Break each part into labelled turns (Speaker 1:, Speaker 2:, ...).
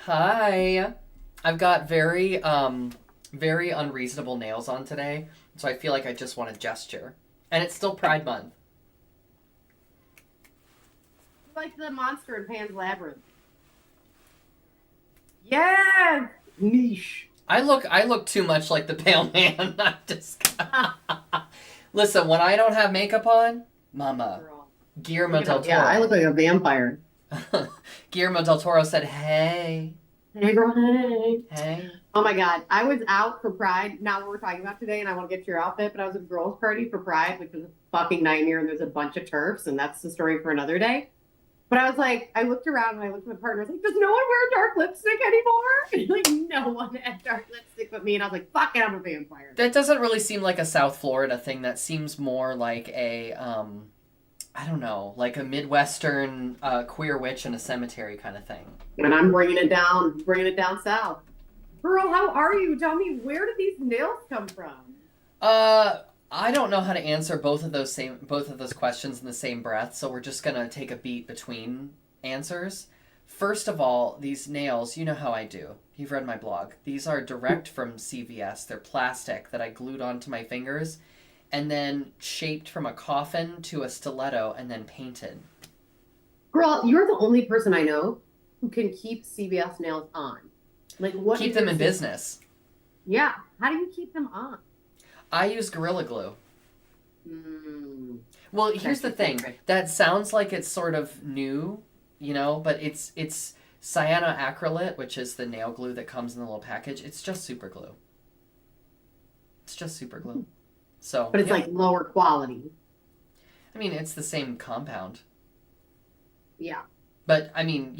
Speaker 1: Hi. I've got very unreasonable nails on today, so I feel like I just want to gesture. And it's still Pride Month.
Speaker 2: Like the monster in Pan's Labyrinth. Yes! Niche.
Speaker 1: I look too much like the pale man. I'm just Listen, when I don't have makeup on, mama,
Speaker 2: Girl.
Speaker 1: Guillermo del
Speaker 2: Yeah, I
Speaker 1: Toro.
Speaker 2: look like a vampire.
Speaker 1: Guillermo del Toro said, "Hey,
Speaker 2: Hey, girl, hey.
Speaker 1: hey."
Speaker 2: Oh my God. I was out for Pride, not what we're talking about today, and I want to get your outfit, but I was at a girls' party for Pride, which was a fucking nightmare, and there's a bunch of turfs, and that's the story for another day. But I was like, I looked around and I looked at my partner. I was like, does no one wear dark lipstick anymore? And like, no one had dark lipstick but me. And I was like, fuck it, I'm a vampire.
Speaker 1: That doesn't really seem like a South Florida thing. That seems more like I don't know, like a Midwestern queer witch in a cemetery kind of thing.
Speaker 2: And I'm bringing it down south. Girl, how are you? Tell me, where did these nails come from?
Speaker 1: Uh, I don't know how to answer both of those questions in the same breath, so we're just gonna take a beat between answers. First of all, these nails, you know how I do. You've read my blog. These are direct from CVS. They're plastic that I glued onto my fingers and then shaped from a coffin to a stiletto and then painted.
Speaker 2: Girl, you're the only person I know who can keep CVS nails on. Like, what
Speaker 1: Keep
Speaker 2: is
Speaker 1: them
Speaker 2: your
Speaker 1: in
Speaker 2: secret?
Speaker 1: business.
Speaker 2: Yeah, how do you keep them on?
Speaker 1: I use Gorilla Glue.
Speaker 2: Mm,
Speaker 1: Well, here's
Speaker 2: that's
Speaker 1: the
Speaker 2: your
Speaker 1: thing.
Speaker 2: secret.
Speaker 1: That sounds like it's sort of new, but it's cyanoacrylate, which is the nail glue that comes in the little package. It's just super glue. It's just super glue. So,
Speaker 2: But it's
Speaker 1: yeah.
Speaker 2: like lower quality.
Speaker 1: I mean, it's the same compound.
Speaker 2: Yeah.
Speaker 1: But I mean,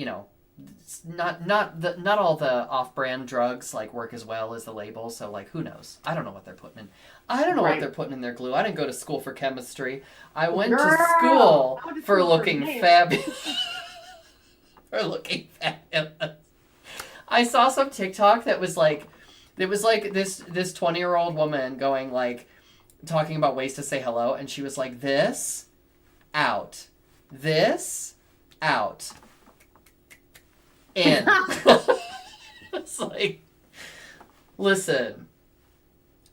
Speaker 1: it's not all the off-brand drugs like work as well as the label, so like who knows? I don't know what they're putting in. I don't know what they're
Speaker 2: Right.
Speaker 1: putting in their glue. I didn't go to school for chemistry. I went to
Speaker 2: Girl,
Speaker 1: school
Speaker 2: I went to
Speaker 1: for
Speaker 2: school for
Speaker 1: looking
Speaker 2: nails.
Speaker 1: fabulous. For looking fabulous. I saw some TikTok that was like this 20-year-old woman going like talking about ways to say hello, and she was like this out. This out. In. It's like, listen,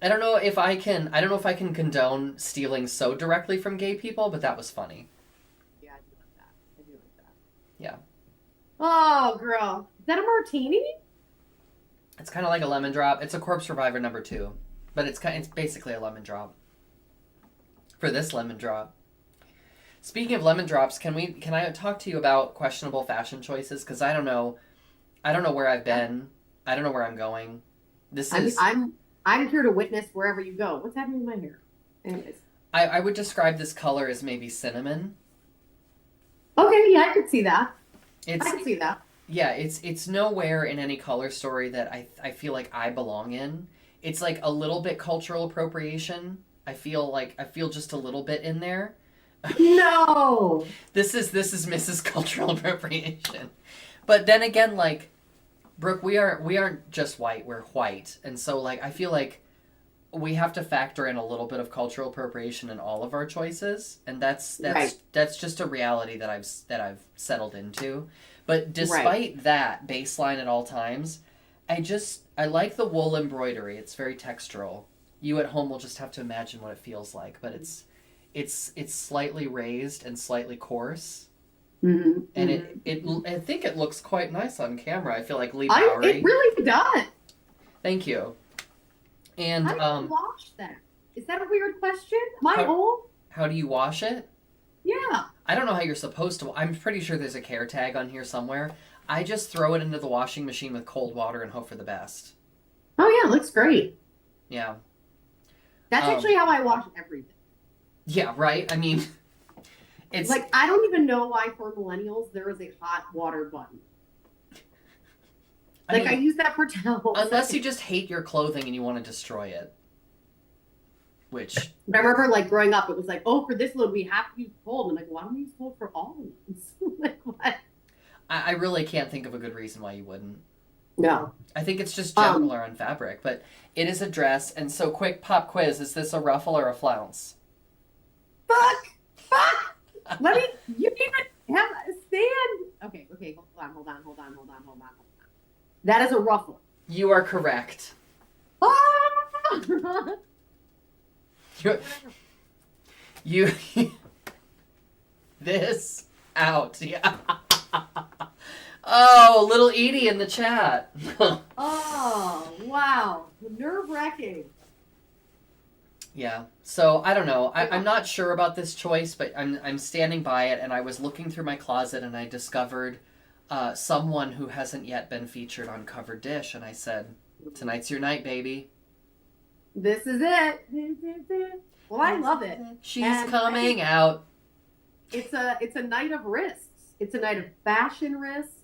Speaker 1: I don't know if I can condone stealing so directly from gay people, but that was funny.
Speaker 2: Yeah, I do like that. I do like that.
Speaker 1: Yeah.
Speaker 2: Oh, girl. Is that a martini?
Speaker 1: It's kind of like a lemon drop. It's a Corpse Reviver number 2, but it's basically a lemon drop. For this lemon drop. Speaking of lemon drops, can I talk to you about questionable fashion choices cuz I don't know where I've been. I don't know where I'm going. This
Speaker 2: I'm
Speaker 1: is
Speaker 2: I'm I'm here to witness wherever you go. What's happening with my hair? Anyways.
Speaker 1: I would describe this color as maybe cinnamon.
Speaker 2: Okay, yeah, I could see that. I
Speaker 1: It's
Speaker 2: could see that.
Speaker 1: Yeah, it's nowhere in any color story that I feel like I belong in. It's like a little bit cultural appropriation. I feel just a little bit in there.
Speaker 2: No.
Speaker 1: This is Mrs. Cultural Appropriation. But then again, like Brooke, we aren't just white, we're white. And so like I feel like we have to factor in a little bit of cultural appropriation in all of our choices, and that's
Speaker 2: Right.
Speaker 1: that's that's just a reality that I've settled into. But
Speaker 2: Right.
Speaker 1: despite that baseline at all times, I like the wool embroidery. It's very textural. You at home will just have to imagine what it feels like, but it's slightly raised and slightly coarse,
Speaker 2: hmm
Speaker 1: and
Speaker 2: hmm
Speaker 1: it I think it looks quite nice on camera. I feel like Lee
Speaker 2: It
Speaker 1: Bowery.
Speaker 2: really does.
Speaker 1: Thank you. And
Speaker 2: How do you wash that? Is that a weird question? Am I
Speaker 1: how
Speaker 2: old?
Speaker 1: how do you wash it?
Speaker 2: Yeah.
Speaker 1: I don't know how you're supposed to. I'm pretty sure there's a care tag on here somewhere. I just throw it into the washing machine with cold water and hope for the best.
Speaker 2: Oh yeah, it looks great.
Speaker 1: Yeah.
Speaker 2: That's
Speaker 1: Um.
Speaker 2: actually how I wash everything.
Speaker 1: Yeah. Right. I mean, it's.
Speaker 2: Like I don't even know why for millennials there is a hot water button.
Speaker 1: I
Speaker 2: Like I
Speaker 1: mean,
Speaker 2: use that for towels.
Speaker 1: unless you just hate your clothing and you want to destroy it, which
Speaker 2: But I remember like growing up, it was like, oh, for this load we have to use cold. I'm like, why don't we use cold for all loads? Like what?
Speaker 1: I really can't think of a good reason why you wouldn't.
Speaker 2: No.
Speaker 1: I think it's just
Speaker 2: Um,
Speaker 1: gentler on fabric, but it is a dress. And so, quick pop quiz: is this a ruffle or a flounce?
Speaker 2: fuck, fuck. Let me. You even have a stand. Okay, okay. Hold on, hold on, hold on, hold on, hold on, hold on. That is a ruffle.
Speaker 1: You are correct.
Speaker 2: Ah!
Speaker 1: You, you this out. Yeah. Oh, little Edie in the chat.
Speaker 2: Oh, wow. Nerve-wracking.
Speaker 1: Yeah. So I don't know. I'm not sure about this choice, but I'm standing by it. And I was looking through my closet and I discovered someone who hasn't yet been featured on Covered Dish, and I said, "Tonight's your night, baby.
Speaker 2: This is it. This is it. Well, I love it.
Speaker 1: She's
Speaker 2: And
Speaker 1: coming out."
Speaker 2: It's a night of risks. It's a night of fashion risks.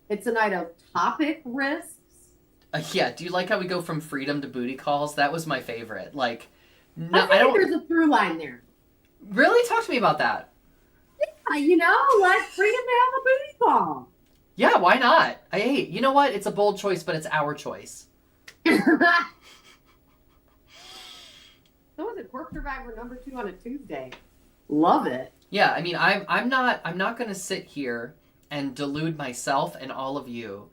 Speaker 2: It's a night of topic risks.
Speaker 1: Yeah. Do you like how we go from freedom to booty calls? That was my favorite. Like, no,
Speaker 2: I feel like there's a through line there.
Speaker 1: Really? Talk to me about that.
Speaker 2: You know, like freedom to have a booty call.
Speaker 1: Yeah, why not? Hey, you know what? It's a bold choice, but it's our choice.
Speaker 2: So was it Corp Survivor #2 on a Tuesday? Love it.
Speaker 1: Yeah, I mean, I'm not going to sit here and delude myself and all of you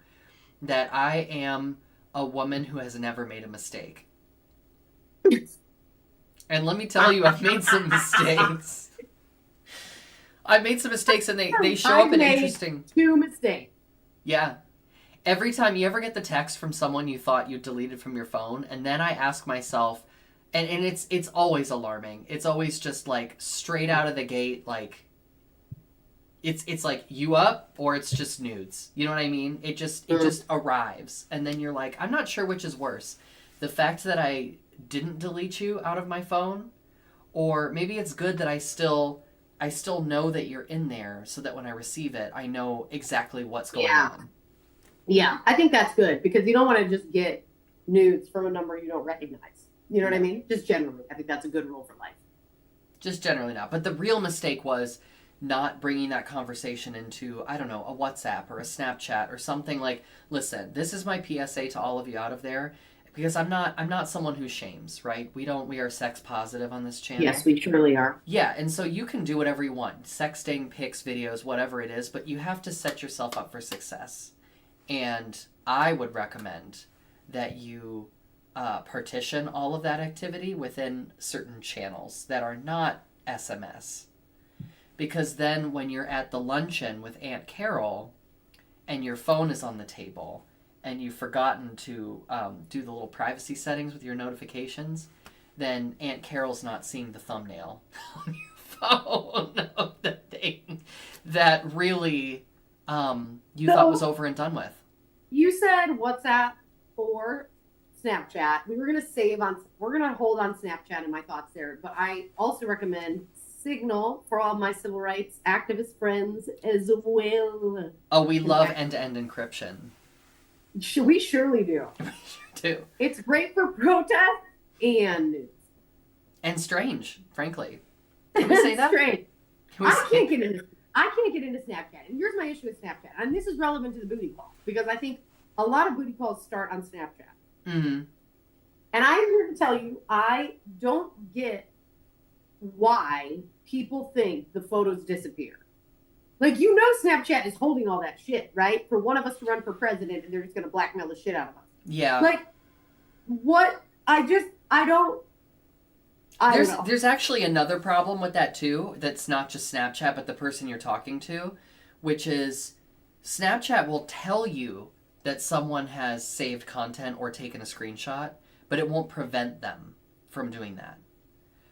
Speaker 1: that I am a woman who has never made a mistake. And let me tell you, I've made some mistakes. I've made some mistakes, and they show up in interesting.
Speaker 2: 2 mistakes.
Speaker 1: Yeah. Every time you ever get the text from someone you thought you deleted from your phone, and then I ask myself, and it's always alarming. It's always just like straight out of the gate, like it's like you up or it's just nudes. You know what I mean? It just arrives, and then you're like, I'm not sure which is worse. The fact that I didn't delete you out of my phone, or maybe it's good that I still know that you're in there, so that when I receive it, I know exactly what's going on.
Speaker 2: Yeah, I think that's good, because you don't want to just get nudes from a number you don't recognize. You know what I mean? Just generally, I think that's a good rule for life.
Speaker 1: Just generally not. But the real mistake was not bringing that conversation into, I don't know, a WhatsApp or a Snapchat or something like, listen, this is my PSA to all of you out of there, because I'm not someone who shames, right? We are sex positive on this channel.
Speaker 2: Yes, we truly are.
Speaker 1: Yeah, and so you can do whatever you want. Sexting, pics, videos, whatever it is, but you have to set yourself up for success. And I would recommend that you partition all of that activity within certain channels that are not SMS. Because then when you're at the luncheon with Aunt Carol and your phone is on the table and you've forgotten to do the little privacy settings with your notifications, then Aunt Carol's not seeing the thumbnail on your phone of the thing that really you thought was over and done with.
Speaker 2: You said WhatsApp or Snapchat. We're gonna hold on Snapchat in my thoughts there, but I also recommend Signal for all my civil rights activist friends as well.
Speaker 1: Oh, we love end-to-end encryption.
Speaker 2: We surely do.
Speaker 1: We sure do.
Speaker 2: It's great for protest and news.
Speaker 1: And strange, frankly. Can we say that?
Speaker 2: Strange. I can't get into Snapchat. And here's my issue with Snapchat. And this is relevant to the booty call, because I think a lot of booty calls start on Snapchat.
Speaker 1: Mm-hmm.
Speaker 2: And I'm here to tell you, I don't get why people think the photos disappear. Like, you know, Snapchat is holding all that shit, right? For one of us to run for president, and they're just going to blackmail the shit out of us.
Speaker 1: Yeah.
Speaker 2: Like, what? I don't know.
Speaker 1: There's actually another problem with that too, that's not just Snapchat, but the person you're talking to, which is Snapchat will tell you that someone has saved content or taken a screenshot, but it won't prevent them from doing that.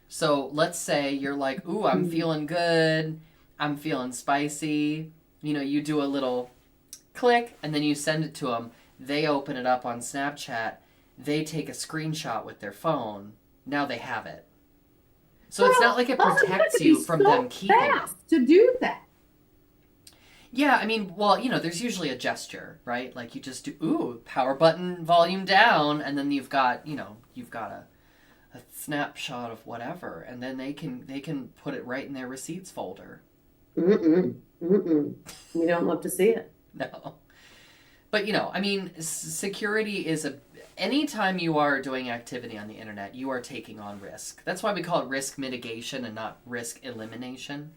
Speaker 1: So let's say you're like, ooh, I'm feeling good, I'm feeling spicy. You know, you do a little click, and then you send it to them. They open it up on Snapchat. They take a screenshot with their phone. Now they have it. So it's not like it protects you from them keeping it.
Speaker 2: To do that.
Speaker 1: Yeah, I mean, well, you know, there's usually a gesture, right? Like you just do, ooh, power button, volume down, and then you've got a snapshot of whatever, and then they can put it right in their receipts folder.
Speaker 2: You don't love to see it.
Speaker 1: No. But, you know, I mean, security is anytime you are doing activity on the internet, you are taking on risk. That's why we call it risk mitigation and not risk elimination.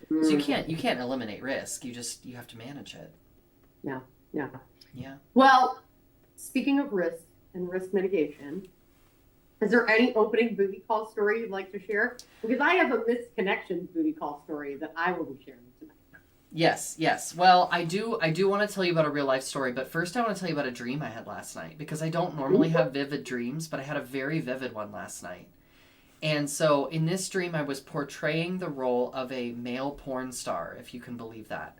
Speaker 1: So you can't eliminate risk. You have to manage it.
Speaker 2: Yeah.
Speaker 1: Yeah.
Speaker 2: Well, speaking of risk and risk mitigation, is there any opening booty call story you'd like to share? Because I have a missed connections booty call story that I will be sharing tonight.
Speaker 1: Yes, yes. Well, I do want to tell you about a real life story, but first I want to tell you about a dream I had last night because I don't normally have vivid dreams, but I had a very vivid one last night. And so in this dream I was portraying the role of a male porn star, if you can believe that.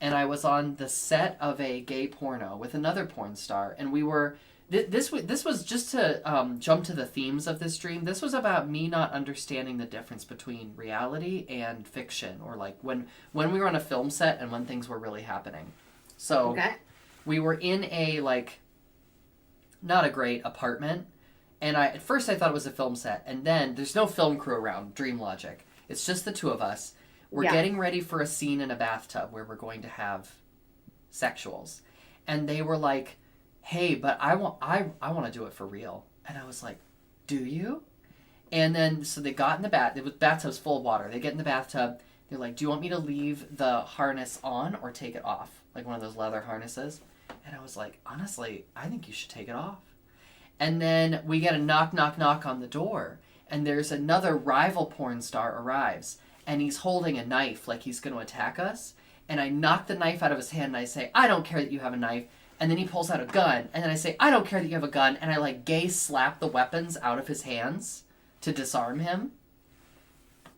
Speaker 1: And I was on the set of a gay porno with another porn star, and we were this was just to jump to the themes of this dream. This was about me not understanding the difference between reality and fiction, or like when we were on a film set and when things were really happening. So
Speaker 2: Okay.
Speaker 1: we were in a like not a great apartment, and I at first I thought it was a film set, and then there's no film crew around. Dream logic. It's just the two of us. We're
Speaker 2: Yeah.
Speaker 1: getting ready for a scene in a bathtub where we're going to have sexuals, and they were like, "Hey, but I want to do it for real." And I was like, "Do you?" And then so they got in the bathtub's full of water. They get in the bathtub. They're like, "Do you want me to leave the harness on or take it off? Like one of those leather harnesses?" And I was like, "Honestly, I think you should take it off." And then we get a knock, knock, knock on the door, and there's another rival porn star arrives, and he's holding a knife like he's going to attack us. And I knock the knife out of his hand, and I say, "I don't care that you have a knife." And then he pulls out a gun, and then I say, "I don't care that you have a gun," and I like gay slap the weapons out of his hands to disarm him.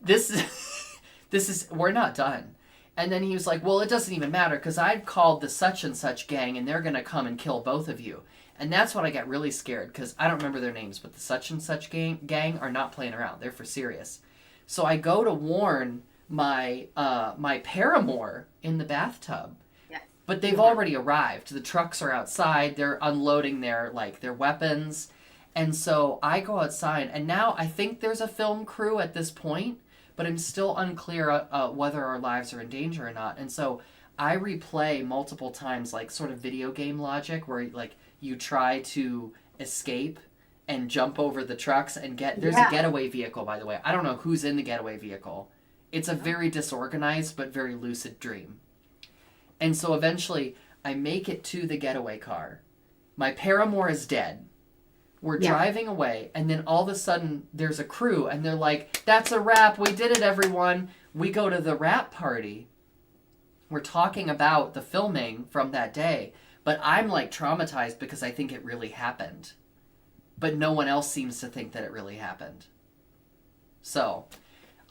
Speaker 1: This is, this is, we're not done. And then he was like, "Well, it doesn't even matter because I've called the such and such gang and they're going to come and kill both of you." And that's when I got really scared because I don't remember their names, but the such and such gang are not playing around. They're for serious. So I go to warn my paramour in the bathtub,
Speaker 2: Yes.
Speaker 1: but they've already arrived. The trucks are outside. They're unloading their weapons. And so I go outside, and now I think there's a film crew at this point, but I'm still unclear whether our lives are in danger or not. And so I replay multiple times, like sort of video game logic, where like you try to escape and jump over the trucks and there's a getaway vehicle, by the way. I don't know who's in the getaway vehicle. It's a very disorganized but very lucid dream. And so eventually I make it to the getaway car. My paramour is dead. We're driving away, and then all of a sudden there's a crew, and they're like, "That's a wrap. We did it, everyone." We go to the wrap party. We're talking about the filming from that day, but I'm like traumatized because I think it really happened. But no one else seems to think that it really happened. So,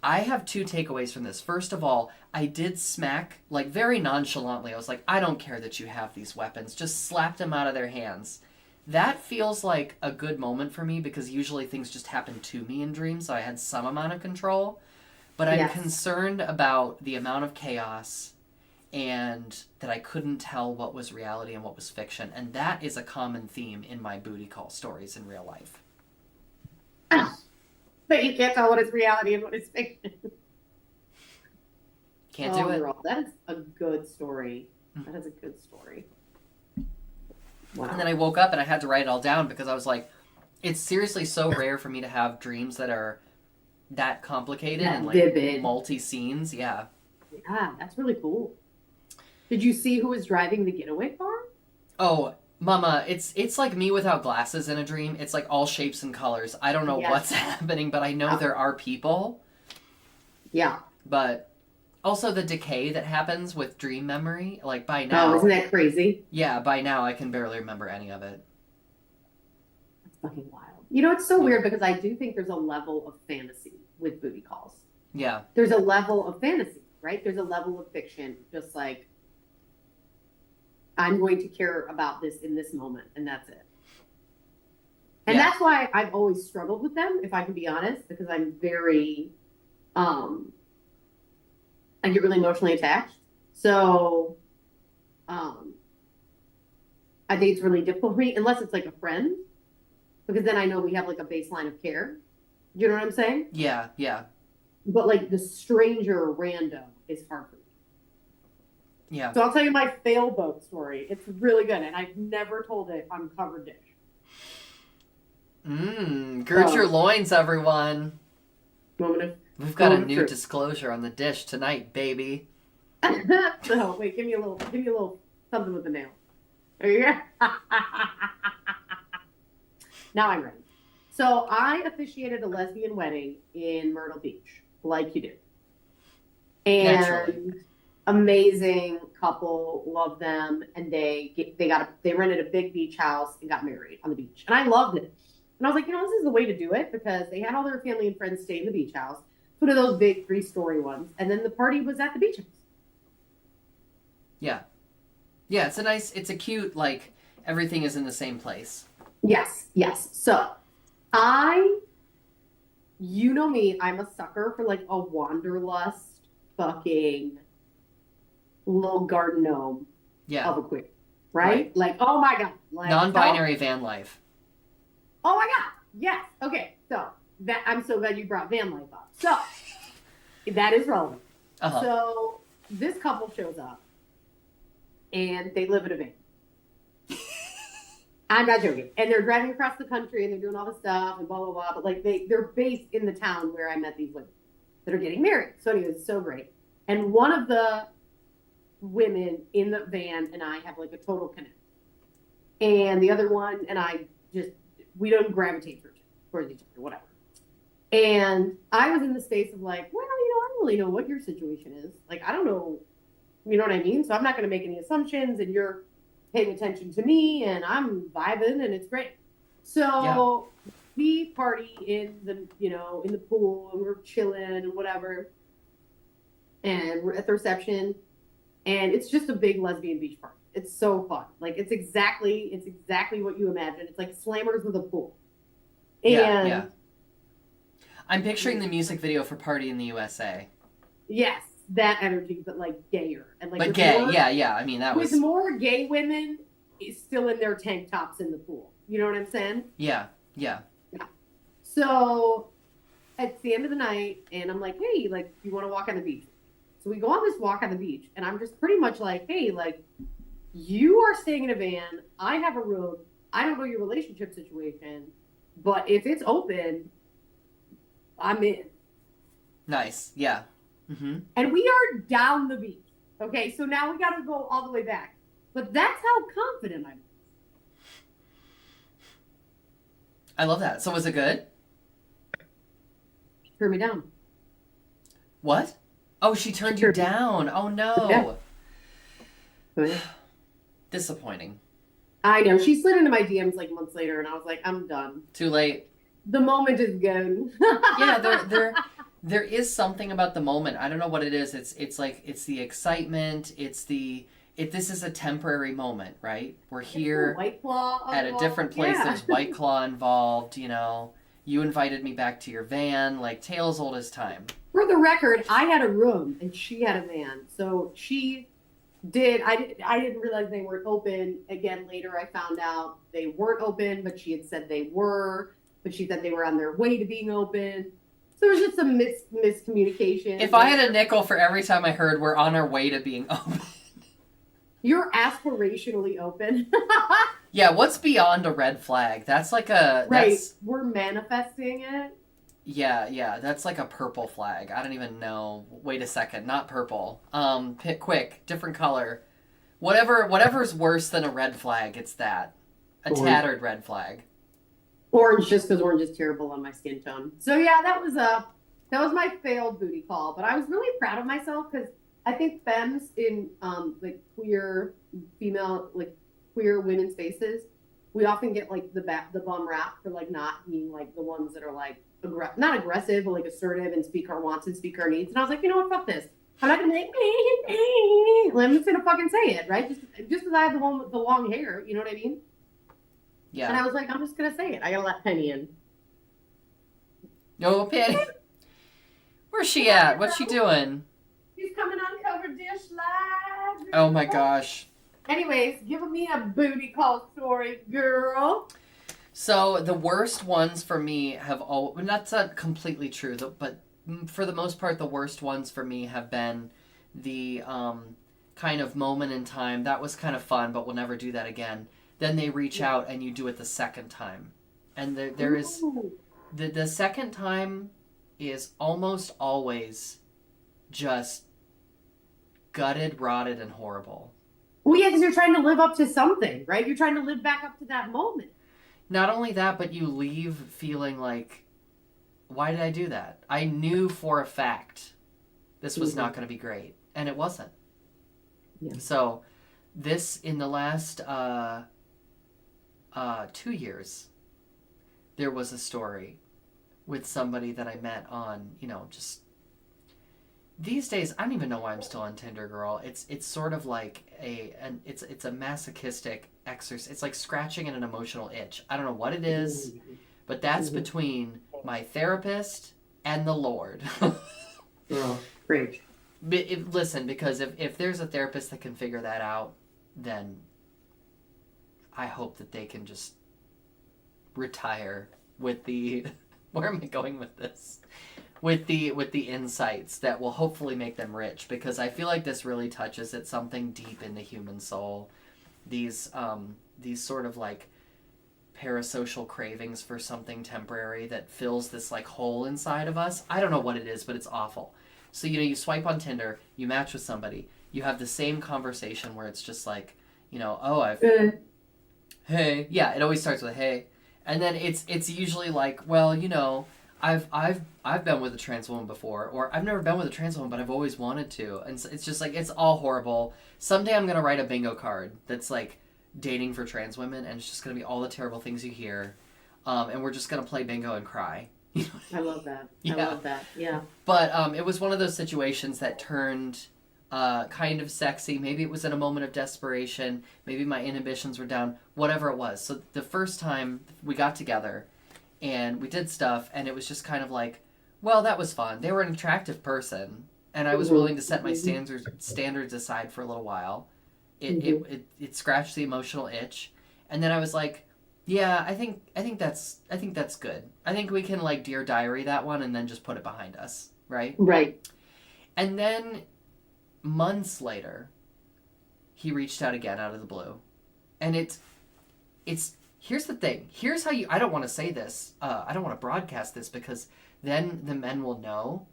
Speaker 1: I have two takeaways from this. First of all, I did smack, like very nonchalantly. I was like, "I don't care that you have these weapons." Just slapped them out of their hands. That feels like a good moment for me because usually things just happen to me in dreams, so I had some amount of control. But I'm concerned about the amount of chaos and that I couldn't tell what was reality and what was fiction. And that is a common theme in my booty call stories in real life.
Speaker 2: But you can't tell what is reality and what is fiction.
Speaker 1: Can't do it.
Speaker 2: Girl, that is a good story. That is a good story. Wow.
Speaker 1: And then I woke up and I had to write it all down because I was like, it's seriously so rare for me to have dreams that are that complicated and like
Speaker 2: vivid.
Speaker 1: Multi-scenes. Yeah.
Speaker 2: Yeah, that's really cool. Did you see who was driving the getaway car?
Speaker 1: Oh, Mama, it's like me without glasses in a dream. It's like all shapes and colors. I don't know what's happening, but I know there are people.
Speaker 2: Yeah.
Speaker 1: But also the decay that happens with dream memory, like by now.
Speaker 2: Oh, isn't that crazy?
Speaker 1: Yeah, by now I can barely remember any of it.
Speaker 2: That's fucking wild. You know, it's so weird because I do think there's a level of fantasy with booty calls.
Speaker 1: Yeah.
Speaker 2: There's a level of fantasy, right? There's a level of fiction, just like, I'm going to care about this in this moment, and that's it. And that's why I've always struggled with them, if I can be honest, because I'm very, I get really emotionally attached. So, I think it's really difficult for me, unless it's like a friend, because then I know we have like a baseline of care. You know what I'm saying?
Speaker 1: Yeah, yeah.
Speaker 2: But like the stranger random is hard for me.
Speaker 1: Yeah.
Speaker 2: So I'll tell you my fail boat story. It's really good, and I've never told it on Covered Dish.
Speaker 1: Gird your loins, everyone. We've got a new
Speaker 2: truth.
Speaker 1: disclosure on the dish tonight, baby.
Speaker 2: So wait, give me a little something with the nail. Yeah. Now I'm ready. So I officiated a lesbian wedding in Myrtle Beach, like you do.
Speaker 1: Naturally.
Speaker 2: And amazing couple, love them, and they rented a big beach house and got married on the beach, and I loved it. And I was like, this is the way to do it because they had all their family and friends stay in the beach house, one of those big 3-story ones, and then the party was at the beach house.
Speaker 1: Yeah. Yeah, it's a cute, like, everything is in the same place.
Speaker 2: Yes, yes. So I, you know me, I'm a sucker for like a wanderlust fucking little garden gnome
Speaker 1: Yeah.
Speaker 2: of a queen,
Speaker 1: Right.
Speaker 2: right? Like, oh my God. Like,
Speaker 1: Non-binary van life.
Speaker 2: oh my God. Yes. Okay. So that I'm so glad you brought van life up. So that is relevant.
Speaker 1: Uh-huh.
Speaker 2: So this couple shows up and they live in a van. I'm not joking. And they're driving across the country and they're doing all this stuff and blah, blah, blah. But like they're based in the town where I met these women that are getting married. So anyway, it's so great. And one of the women in the van and I have like a total connect. And the other one and I just, we don't gravitate towards each other, whatever. And I was in the space of like, well, I don't really know what your situation is. Like, I don't know, you know what I mean? So I'm not going to make any assumptions and you're paying attention to me and I'm vibing and it's great. So we party in the pool and we're chilling and whatever. And we're at the reception and it's just a big lesbian beach party. It's so fun. Like it's exactly what you imagine. It's like slammers with a pool. And
Speaker 1: Yeah. I'm picturing the music video for Party in the USA.
Speaker 2: yes, that energy, but like gayer and like
Speaker 1: But gay, yeah. I mean, that
Speaker 2: with
Speaker 1: was
Speaker 2: more gay women still in their tank tops in the pool. You know what I'm saying?
Speaker 1: yeah.
Speaker 2: So it's the end of the night, and I'm like, hey, like, you want to walk on the beach? So we go on this walk on the beach, and I'm just pretty much like, hey, like, you are staying in a van. I have a room. I don't know your relationship situation, but if it's open, I'm in.
Speaker 1: Nice. Yeah. Mm-hmm.
Speaker 2: And we are down the beach. Okay, so now we got to go all the way back. But that's how confident I am.
Speaker 1: I love that. So was it good?
Speaker 2: Turn me down.
Speaker 1: What? Oh, she turned you down. Oh no.
Speaker 2: Yeah.
Speaker 1: Disappointing.
Speaker 2: I know. She slid into my DMs like months later, and I was like, I'm done.
Speaker 1: Too late.
Speaker 2: The moment is gone.
Speaker 1: Yeah, there is something about the moment. I don't know what it is. It's like it's the excitement. This is a temporary moment, right? We're here
Speaker 2: White Claw
Speaker 1: at a different place.
Speaker 2: Yeah.
Speaker 1: There's White Claw involved. You invited me back to your van, like tales old as time.
Speaker 2: For the record, I had a room and she had a van, so she did. I didn't realize they weren't open. Again, later I found out they weren't open, but she had said they were. But she said they were on their way to being open. So it was just some miscommunication.
Speaker 1: If I had a nickel for every time I heard we're on our way to being open.
Speaker 2: You're aspirationally open.
Speaker 1: Yeah, what's beyond a red flag? That's like a...
Speaker 2: Right, we're manifesting it.
Speaker 1: Yeah, that's like a purple flag. I don't even know. Wait a second, not purple. Pick quick, different color. Whatever's worse than a red flag, it's that. A tattered red flag.
Speaker 2: Orange, just because orange is terrible on my skin tone. So yeah, that was my failed booty call, but I was really proud of myself because I think femmes in like queer female, like queer women's spaces, we often get like the bum rap for like not being like the ones that are like not aggressive, but like assertive and speak our wants and speak our needs. And I was like, you know what, fuck this. I'm not gonna be like, I'm just gonna fucking say it, right? Just because I have the one with the long hair, you know what I mean?
Speaker 1: Yeah.
Speaker 2: And I was like, I'm just gonna say it. I gotta let Penny in.
Speaker 1: No, Penny. Where's she at? What's she doing?
Speaker 2: She's coming on Cover Dish Live.
Speaker 1: Oh my gosh.
Speaker 2: Anyways, give me a booty call story, girl.
Speaker 1: So the worst ones for me have all... That's not completely true, but for the most part, the worst ones for me have been the kind of moment in time. That was kind of fun, but we'll never do that again. Then they reach out and you do it the second time. And there is... The second time is almost always just gutted, rotted, and horrible.
Speaker 2: Well, yeah, because you're trying to live up to something, right? You're trying to live back up to that moment.
Speaker 1: Not only that, but you leave feeling like, why did I do that? I knew for a fact this was not going to be great, and it wasn't.
Speaker 2: Yeah.
Speaker 1: So, this in the last 2 years, there was a story with somebody that I met on, just these days. I don't even know why I'm still on Tinder, girl. It's sort of like it's a masochistic exercise. It's like scratching at an emotional itch. I don't know what it is, but that's between my therapist and the Lord.
Speaker 2: Girl, great.
Speaker 1: Listen, because if there's a therapist that can figure that out, then I hope that they can just retire with the where am I going with this? With the insights that will hopefully make them rich, because I feel like this really touches at something deep in the human soul. These sort of like parasocial cravings for something temporary that fills this like hole inside of us. I don't know what it is, but it's awful. So you swipe on Tinder, you match with somebody, you have the same conversation where it's just like, oh, hey, yeah, it always starts with hey, and then it's usually like, well, I've been with a trans woman before, or I've never been with a trans woman, but I've always wanted to, and so it's just like it's all horrible. Someday I'm gonna write a bingo card that's like dating for trans women, and it's just gonna be all the terrible things you hear, and we're just gonna play bingo and cry.
Speaker 2: I love that.
Speaker 1: Yeah.
Speaker 2: I love that. Yeah.
Speaker 1: But it was one of those situations that turned kind of sexy. Maybe it was in a moment of desperation. Maybe my inhibitions were down. Whatever it was. So the first time we got together and we did stuff, and it was just kind of like, well, that was fun. They were an attractive person, and I was willing to set my standards aside for a little while. It scratched the emotional itch, and then I was like, yeah, I think that's good. I think we can like Dear Diary that one and then just put it behind us, right?
Speaker 2: Right.
Speaker 1: And then months later, he reached out again out of the blue, and it's here's the thing. Here's how you. I don't want to say this. I don't want to broadcast this, because then the men will know.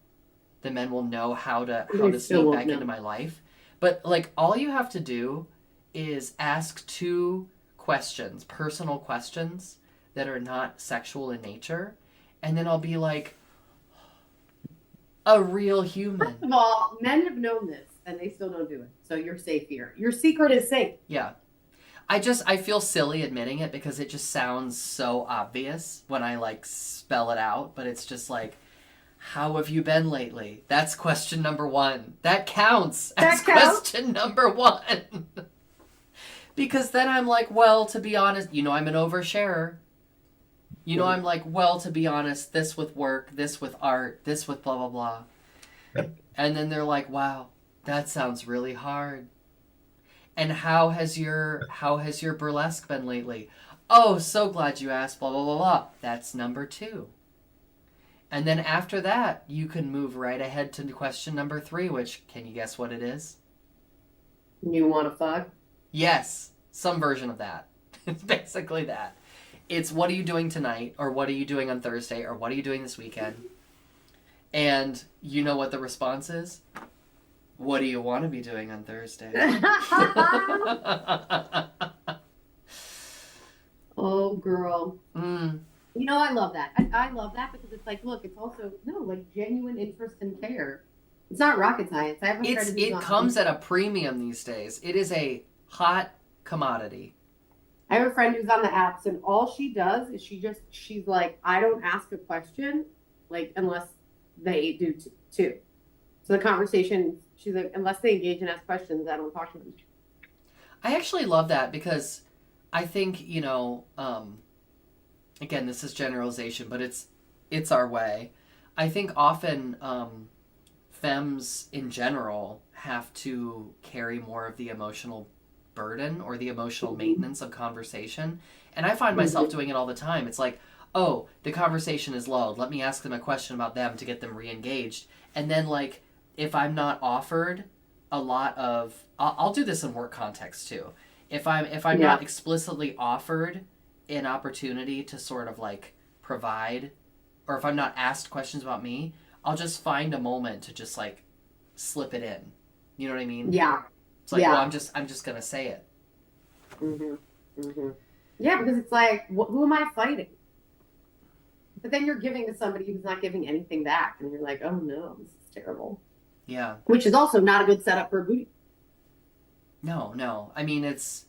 Speaker 1: The men will know how to sneak back into my life. But like, all you have to do is ask 2 questions, personal questions that are not sexual in nature, and then I'll be like, a real human.
Speaker 2: First of all, men have known this and they still don't do it. So you're safe here. Your secret is safe.
Speaker 1: Yeah. I feel silly admitting it, because it just sounds so obvious when I like spell it out, but it's just like, how have you been lately? That's question number 1. That counts as question number 1. Because then I'm like, well, to be honest, I'm an oversharer. I'm like, well, to be honest, this with work, this with art, this with blah, blah, blah. And then they're like, wow, that sounds really hard. And how has your burlesque been lately? Oh, so glad you asked, blah, blah, blah, blah. That's number 2. And then after that, you can move right ahead to question number 3, which, can you guess what it is?
Speaker 2: You want to fuck?
Speaker 1: Yes, some version of that. It's basically that. It's, what are you doing tonight? Or what are you doing on Thursday? Or what are you doing this weekend? And you know what the response is? What do you want to be doing on Thursday?
Speaker 2: Oh, girl.
Speaker 1: Mm.
Speaker 2: I love that. I love that, because it's like, look, it's also, like genuine interest and care. It's not rocket science.
Speaker 1: It comes at a premium these days. It is a hot commodity.
Speaker 2: I have a friend who's on the apps, and all she does is she's like, I don't ask a question, like, unless they do too. So the conversation, she's like, unless they engage and ask questions, I don't talk to them.
Speaker 1: I actually love that, because I think, again, this is generalization, but it's our way. I think often femmes in general have to carry more of the emotional burden or the emotional maintenance of conversation. And I find myself doing it all the time. It's like, oh, the conversation is lulled. Let me ask them a question about them to get them re-engaged. And then, like, if I'm not offered a lot of... I'll do this in work context, too. If I'm not explicitly offered an opportunity to sort of, like, provide, or if I'm not asked questions about me, I'll just find a moment to just, like, slip it in. You know what I mean?
Speaker 2: Yeah.
Speaker 1: It's like,
Speaker 2: Yeah.
Speaker 1: well, I'm just gonna say it.
Speaker 2: Yeah, because it's like, who am I fighting? But then you're giving to somebody who's not giving anything back, and you're like, oh no, this is terrible.
Speaker 1: Yeah.
Speaker 2: Which is also not a good setup for a booty.
Speaker 1: No. I mean, it's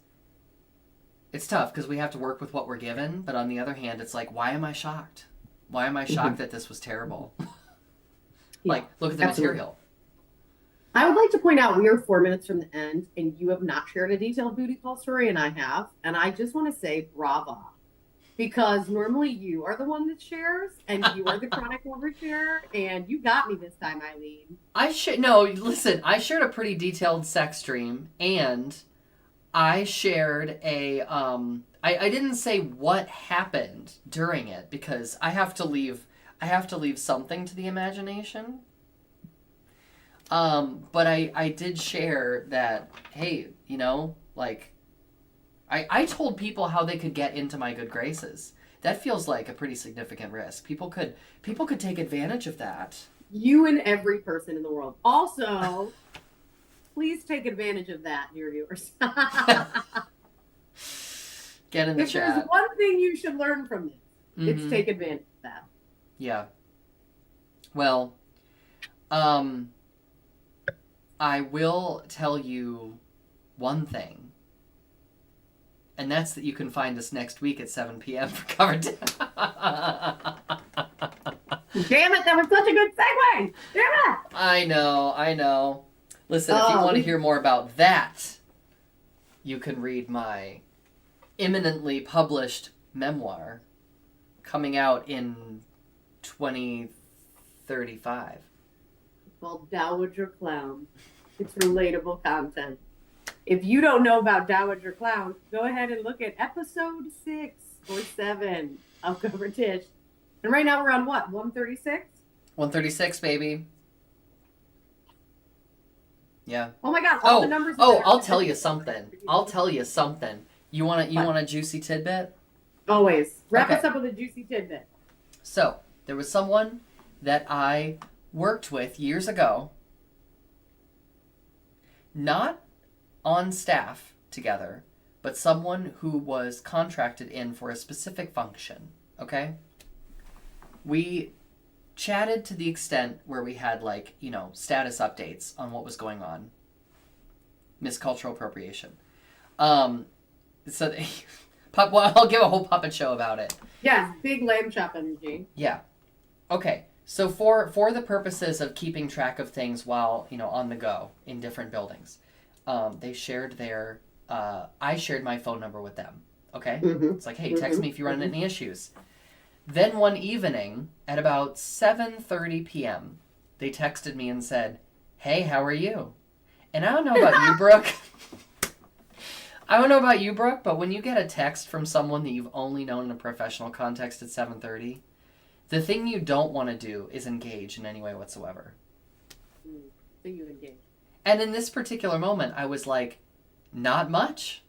Speaker 1: tough because we have to work with what we're given, but on the other hand, it's like, why am I shocked? Why am I shocked that this was terrible? Like, look at the material.
Speaker 2: I would like to point out we are 4 minutes from the end, and you have not shared a detailed booty call story, and I have. And I just want to say brava. Because normally you are the one that shares, and you are the chronic oversharer, and you got me this time, Eileen.
Speaker 1: Listen, I shared a pretty detailed sex dream, and I shared a, I didn't say what happened during it, because I have to leave something to the imagination. But I did share that, hey, like, I told people how they could get into my good graces. That feels like a pretty significant risk. People could take advantage of that.
Speaker 2: You and every person in the world. Also, please take advantage of that, dear viewers.
Speaker 1: Get in the chat.
Speaker 2: If there's one thing you should learn from this, it's take advantage of that.
Speaker 1: Yeah. Well, I will tell you one thing, and that's that you can find us next week at 7 p.m. for Cover.
Speaker 2: Damn it, that was such a good segue! Damn it!
Speaker 1: I know. Listen, if you want to hear more about that, you can read my imminently published memoir coming out in 2035.
Speaker 2: Called Dowager Clown. It's relatable content. If you don't know about Dowager Clown, go ahead and look at episode 6 or 7 of Cover Tish. And right now we're on what? 136?
Speaker 1: 136, baby. Yeah.
Speaker 2: Oh my god, all the numbers.
Speaker 1: I'll tell you something. You want a juicy tidbit?
Speaker 2: Always. Wrap us up with a juicy tidbit.
Speaker 1: So, there was someone that I worked with years ago, not on staff together, but someone who was contracted in for a specific function, okay? We chatted to the extent where we had, like, status updates on what was going on. Miss Cultural Appropriation. I'll give a whole puppet show about it.
Speaker 2: Yeah, big lamb chop energy.
Speaker 1: Yeah. Okay. So for the purposes of keeping track of things while, on the go in different buildings, they shared I shared my phone number with them. Okay? Mm-hmm. It's like, hey, text me if you run into any issues. Then one evening at about 7:30 p.m., they texted me and said, hey, how are you? And I don't know about you, Brooke. But when you get a text from someone that you've only known in a professional context at 7:30, the thing you don't want to do is engage in any way whatsoever.
Speaker 2: So you engage.
Speaker 1: And in this particular moment, I was like, not much.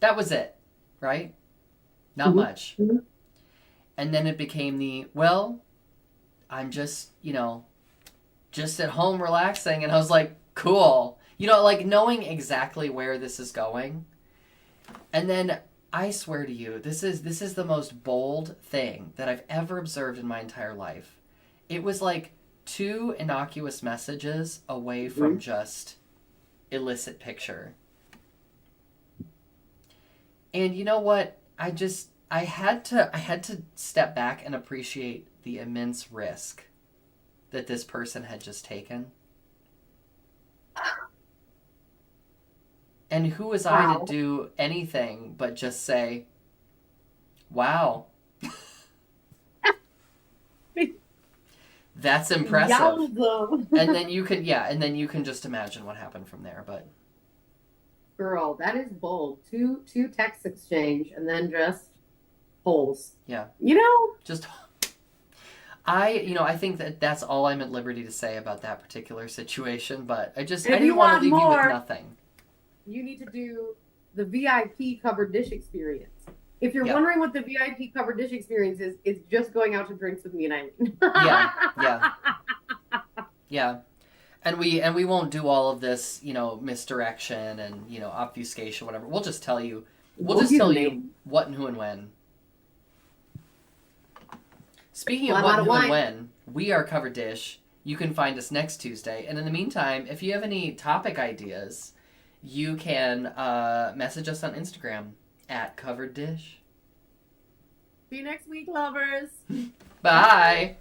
Speaker 1: That was it, right? Not much. Mm-hmm. And then it became I'm just, just at home relaxing. And I was like, cool. Like knowing exactly where this is going. And then I swear to you, this is the most bold thing that I've ever observed in my entire life. It was like 2 innocuous messages away from just illicit picture. And you know what? I had to step back and appreciate the immense risk that this person had just taken. And who was I to do anything but just say, wow. That's impressive. And then you can just imagine what happened from there, but
Speaker 2: girl, that is bold. Two text exchange and then just holes.
Speaker 1: Yeah.
Speaker 2: Just
Speaker 1: I think that's all I'm at liberty to say about that particular situation, but I didn't want to leave you with nothing.
Speaker 2: You need to do the VIP covered dish experience. If you're wondering what the VIP covered dish experience is, it's just going out to drinks with me and Eileen.
Speaker 1: Yeah. And we won't do all of this, misdirection and obfuscation, whatever. We'll just tell you. We'll just tell you what and who and when. Speaking of what and who and when, we are Covered Dish. You can find us next Tuesday. And in the meantime, if you have any topic ideas, you can message us on Instagram @Covered Dish.
Speaker 2: See you next week, lovers.
Speaker 1: Bye.